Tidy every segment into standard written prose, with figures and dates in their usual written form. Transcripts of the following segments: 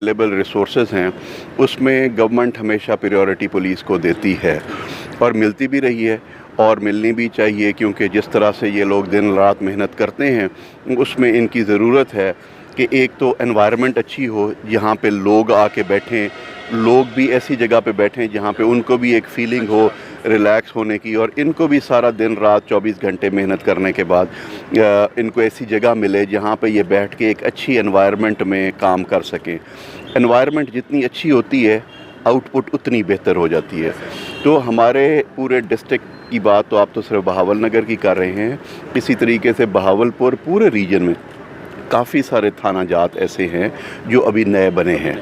Available resources हैं उसमें government हमेशा प्रायोरिटी पुलिस को देती है और मिलती भी रही है और मिलनी भी चाहिए, क्योंकि जिस तरह से ये लोग दिन रात मेहनत करते हैं उसमें इनकी ज़रूरत है कि एक तो एनवायरनमेंट अच्छी हो, यहाँ पे लोग आके बैठें, लोग भी ऐसी जगह पे बैठें जहाँ पे उनको भी एक फ़ीलिंग हो रिलैक्स होने की, और इनको भी सारा दिन रात 24 घंटे मेहनत करने के बाद इनको ऐसी जगह मिले जहाँ पे ये बैठ के एक अच्छी एनवायरनमेंट में काम कर सकें। एनवायरनमेंट जितनी अच्छी होती है आउटपुट उतनी बेहतर हो जाती है। तो हमारे पूरे डिस्ट्रिक्ट की बात तो आप तो सिर्फ बहावल नगर की कर रहे हैं, इसी तरीके से बहावलपुर पूरे रीजन में काफ़ी सारे थाना जात ऐसे हैं जो अभी नए बने हैं,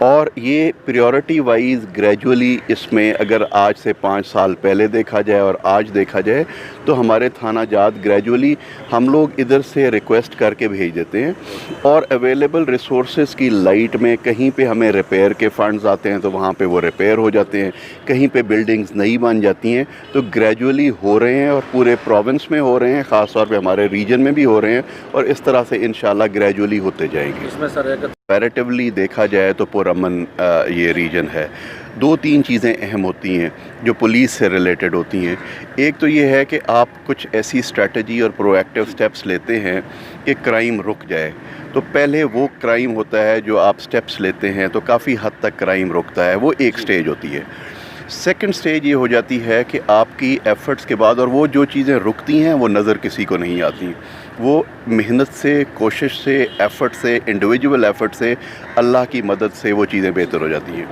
और ये प्रायोरिटी वाइज ग्रेजुअली इसमें अगर आज से 5 साल पहले देखा जाए और आज देखा जाए तो हमारे थाना जात ग्रेजुअली हम लोग इधर से रिक्वेस्ट करके भेज देते हैं, और अवेलेबल रिसोर्सेज की लाइट में कहीं पे हमें रिपेयर के फंड्स आते हैं तो वहाँ पे वो रिपेयर हो जाते हैं, कहीं पे बिल्डिंग्स नई बन जाती हैं, तो ग्रेजुअली हो रहे हैं और पूरे प्रोविंस में हो रहे हैं, ख़ास तौर पे हमारे रीजन में भी हो रहे हैं, और इस तरह से इंशाल्लाह ग्रेजुअली होते जाएंगे। इसमें सर कंपैरेटिवली देखा जाए तो पुरअमन ये रीजन है। 2-3 चीज़ें अहम होती हैं जो पुलिस से रिलेटेड होती हैं। एक तो ये है कि आप कुछ ऐसी स्ट्रेटजी और प्रोएक्टिव स्टेप्स लेते हैं कि क्राइम रुक जाए, तो पहले वो क्राइम होता है जो आप स्टेप्स लेते हैं तो काफ़ी हद तक क्राइम रुकता है, वो एक स्टेज होती है। सेकंड स्टेज ये हो जाती है कि आपकी एफ़र्ट्स के बाद, और वो जो चीज़ें रुकती हैं वो नज़र किसी को नहीं आती, वो मेहनत से, कोशिश से, एफ़र्ट से, इंडिविजुअल एफ़र्ट से, अल्लाह की मदद से वो चीज़ें बेहतर हो जाती हैं।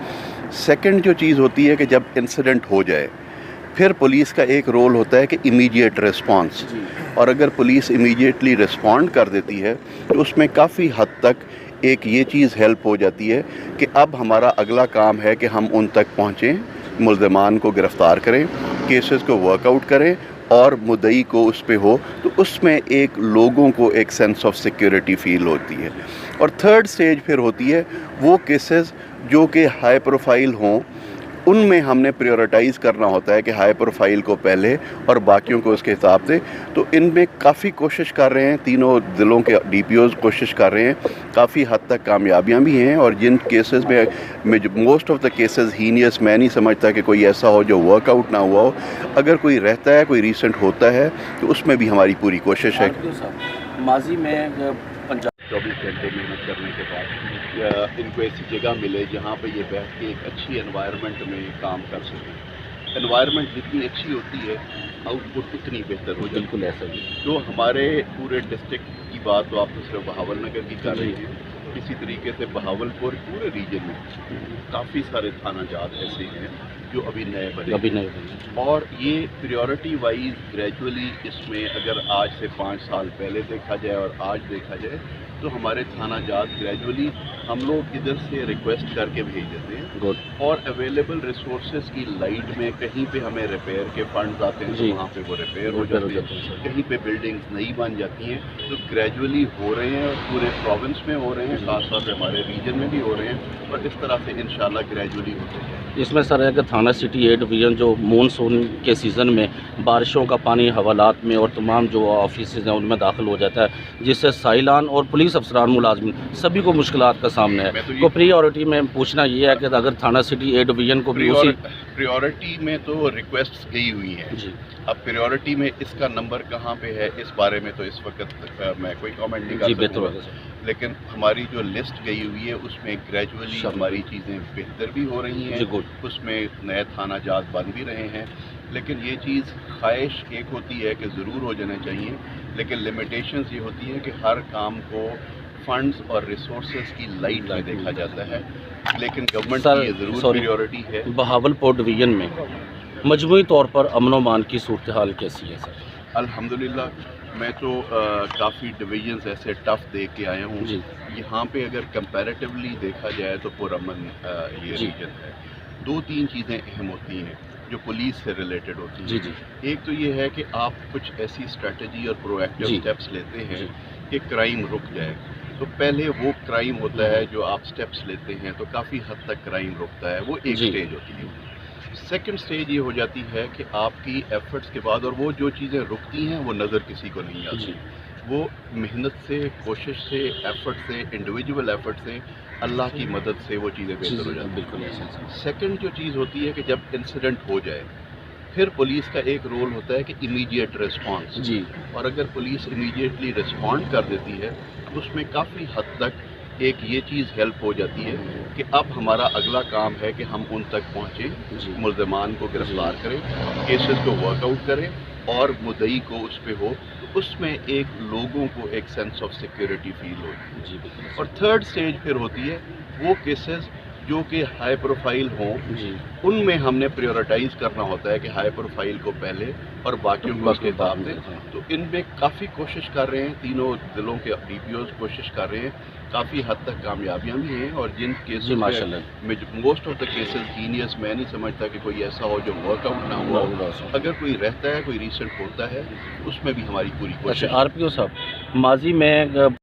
सेकंड जो चीज़ होती है कि जब इंसिडेंट हो जाए फिर पुलिस का एक रोल होता है कि इमीडिएट रिस्पांस, और अगर पुलिस इमीडिएटली रिस्पॉन्ड कर देती है तो उसमें काफ़ी हद तक एक ये चीज़ हेल्प हो जाती है कि अब हमारा अगला काम है कि हम उन तक पहुँचें, मुल्ज़िमान को गिरफ़्तार करें, केसेस को वर्कआउट करें और मुद्दई को उस पे हो, तो उसमें एक लोगों को एक सेंस ऑफ सिक्योरिटी फ़ील होती है। और थर्ड स्टेज फिर होती है वो केसेस जो कि हाई प्रोफाइल हों, उनमें हमने प्रायोरिटाइज़ करना होता है कि हाई प्रोफाइल को पहले और बाकियों को उसके हिसाब से। तो इनमें काफ़ी कोशिश कर रहे हैं, तीनों ज़िलों के DPOs कोशिश कर रहे हैं, काफ़ी हद तक कामयाबियाँ भी हैं, और जिन केसेस में most of the cases heinous मैं नहीं समझता कि कोई ऐसा हो जो वर्कआउट ना हुआ हो। अगर कोई रहता है, कोई रीसेंट होता है तो उसमें भी हमारी पूरी कोशिश है। माजी में 24 घंटे मेहनत करने के बाद इनको ऐसी जगह मिले जहाँ पे ये बैठ के एक अच्छी एनवायरनमेंट में काम कर सकें। एनवायरनमेंट जितनी अच्छी होती है आउटपुट उतनी बेहतर हो जाती है। बिल्कुल ऐसा ही। तो हमारे पूरे डिस्ट्रिक्ट की बात तो आप तो सिर्फ बहावल नगर की कर रहे हैं, इसी तरीके से बहावलपुर पूरे रीजन में काफ़ी सारे थाना जात ऐसे हैं जो अभी नए बने, और ये प्रायोरिटी वाइज ग्रेजुअली इसमें अगर आज से 5 साल पहले देखा जाए और आज देखा जाए तो हमारे थाना जात ग्रेजुअली हम लोग इधर से रिक्वेस्ट करके भेज देते हैं, और अवेलेबल रिसोर्सेज की लाइट में कहीं पे हमें रिपेयर के फंड्स आते हैं तो वहाँ पे वो रिपेयर हो जाते हैं, कहीं पे बिल्डिंग्स नई बन जाती हैं, तो ग्रेजुअली हो रहे हैं और पूरे प्रोविंस में हो रहे हैं, खास तौर पे हमारे रीजन में भी हो रहे हैं, और इस तरह से इंशाल्लाह ग्रेजुअली होते हैं। इसमें सर है कि थाना सिटी ए डिवीज़न जो मानसून के सीज़न में बारिशों का पानी हवालात में और तमाम जो ऑफिस हैं उनमें दाखिल हो जाता है, जिससे साइलान और पुलिस अफसरान मुलाजमिन सभी को मुश्किलात का सामना है। तो प्रियोरिटी में पूछना ये है कि अगर थाना सिटी ए डिवीज़न को भी प्रायोरिटी में तो रिक्वेस्ट गई हुई है जी। अब प्रायोरिटी में इसका नंबर कहाँ पे है इस बारे में तो इस वक्त मैं कोई कमेंट नहीं कर सकूँगा, लेकिन हमारी जो लिस्ट गई हुई है उसमें ग्रेजुअली हमारी चीज़ें बेहतर भी हो रही हैं, उसमें नए थाना जात बन भी रहे हैं, लेकिन ये चीज़ ख्वाहिश एक होती है कि ज़रूर हो जाना चाहिए, लेकिन लिमिटेशंस ये होती है कि हर काम को फंड्स और रिसोर्सेज की लाइट में देखा जाता है, लेकिन गवर्नमेंट की ये ज़रूर प्रायोरिटी है। बहावलपुर डिवीज़न में मजमूई तौर पर अमन मान की सूरत हाल कैसी है सर? अल्हम्दुलिल्लाह मैं तो काफ़ी डिवीजन्स ऐसे टफ देख के आया हूँ। यहाँ पे अगर कंपैरेटिवली देखा जाए तो पुरअमन ये रीजन है। 2-3 चीज़ें अहम होती हैं जो पुलिस से रिलेटेड होती हैं। एक तो ये है कि आप कुछ ऐसी स्ट्रेटजी और प्रोएक्टिव स्टेप्स लेते हैं कि क्राइम रुक जाए, तो पहले वो क्राइम होता है जो आप स्टेप्स लेते हैं तो काफ़ी हद तक क्राइम रुकता है, वो एक स्टेज होती है। सेकंड स्टेज ये हो जाती है कि आपकी एफर्ट्स के बाद, और वो जो चीज़ें रुकती हैं वो नज़र किसी को नहीं आती, وہ محنت سے، کوشش سے، ایفرٹ سے، انڈیویجول ایفرٹ سے، اللہ کی مدد سے وہ چیزیں بہتر ہو جاتی ہیں۔ بالکل ایسا ہے۔ سیکنڈ جو چیز ہوتی ہے کہ جب انسیڈنٹ ہو جائے پھر پولیس کا ایک رول ہوتا ہے کہ امیڈیٹ ریسپانس، جی اور اگر پولیس امیڈیٹلی رسپونڈ کر دیتی ہے تو اس میں کافی حد تک ایک یہ چیز ہیلپ ہو جاتی ہے کہ اب ہمارا اگلا کام ہے کہ ہم ان تک پہنچیں، جی ملزمان کو گرفتار کریں، کیسز کو ورک آؤٹ کریں اور مدعی کو اس پہ ہو، تو اس میں ایک لوگوں کو ایک سینس آف سیکیورٹی فیل ہو۔ جی بالکل اور تھرڈ سٹیج پھر ہوتی ہے وہ کیسز جو کہ ہائی پروفائل ہوں، جی ان میں ہم نے پریورٹائز کرنا ہوتا ہے کہ ہائی پروفائل کو پہلے اور باقیوں کو اس کے بعد دیں۔ تو ان میں کافی کوشش کر رہے ہیں، تینوں ضلعوں کے ڈی پی اوز کوشش کر رہے ہیں، کافی حد تک کامیابیاں بھی ہیں، اور جن جی کیسز ماشاء اللہ موسٹ آف دا کیسز ہینیس، میں نہیں سمجھتا کہ کوئی ایسا ہو جو ورک آؤٹ نہ ہوا ہو۔ اگر کوئی رہتا ہے، کوئی ریسنٹ ہوتا ہے، اس میں بھی ہماری پوری کوشش اچھا آر پی او صاحب، ماضی میں